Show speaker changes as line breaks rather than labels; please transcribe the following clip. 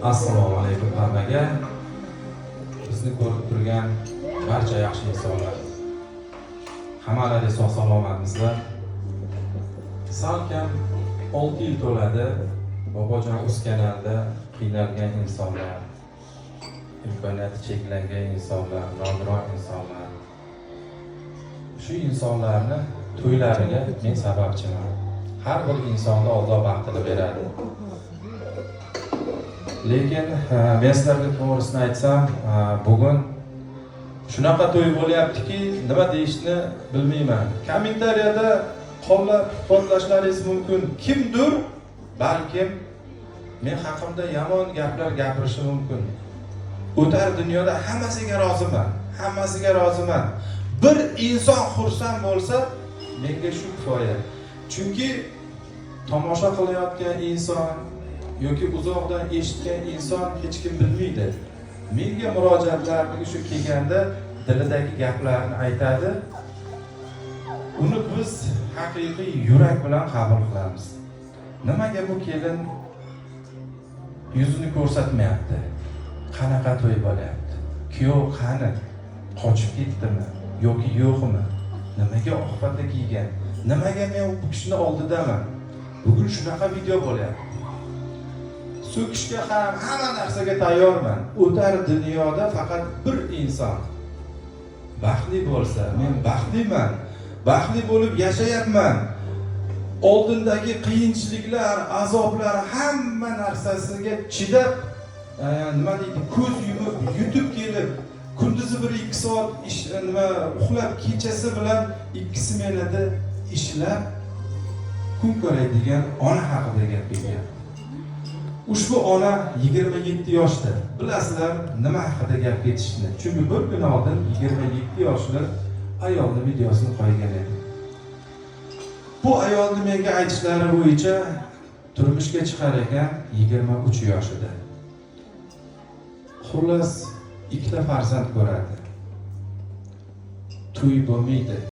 Assalomu alaykum hammaga. Bizni ko'rib turgan barcha yaxshi insonlar. Hammalaringiz sog' salomatmisizlar? Salkam 6 yil to'ladi. Bobojon Uz kanalida qiynalgan insonlar, imkoniyati cheklangan insonlar, nogiron insonlar. Shu insonlarni to'ylariga men sababchiman. Har bir insonga Alloh baxtini beradi. Lekin men sizlarga to'g'risini aytsam, bugun shunaqa to'y bo'lyaptiki, nima deyishni bilmayman. Kommentariyada qo'llab quvvatlashlaringiz mumkin. Kimdir balkim men haqimda yomon gaplar gapirishi mumkin. O'tar dunyoda hammasiga roziman. Hammasiga roziman. Bir inson xursand bo'lsa, menga shu kifoya. Chunki tomosha qilayotgan inson yoki uzoqdan eshitgan inson hech kim bilmaydi. Menga murojaatlarni shu kelganda dilidagi gaplarni aytadi. Uni biz haqiqiy yurak bilan qabul qilamiz. Nimaga bu kelin yuzini ko'rsatmayapti? Qanaqa to'y bo'lyapti? Kuyov qani? Qochib ketdimi yoki yo'qmi? Nimaga oqpata kiygan? Nimaga men bu kishini oldidaman? Bugun shunaqa video bo'lyapti. So'kishga ham hamma narsaga tayyorman. O'tar dunyoda faqat bir inson baxtli bo'lsa, men baxtliman. Baxtli bo'lib yashayapman. Oldindagi qiyinchiliklar, azoblar hamma narsasiga chidab, nima deydi, ko'z yumib, yutib kelib, kunduzi 1-2 soat uxlab, kechasi bilan 2 smenada ishlab kun ko'radigan ona haqida gapiryapti. Ushbu ona 27 yoshda. Bilasizlar, nima haqida gap ketishini? Chunki bir kun oldin 27 yoshli ayolning videosini qo'ygan edi. Bu ayolning menga aytishlari bo'yicha turmushga chiqar ekan 23 yoshida. Xullas, 2 ta farzand ko'radi. To'y bo'lmaydi.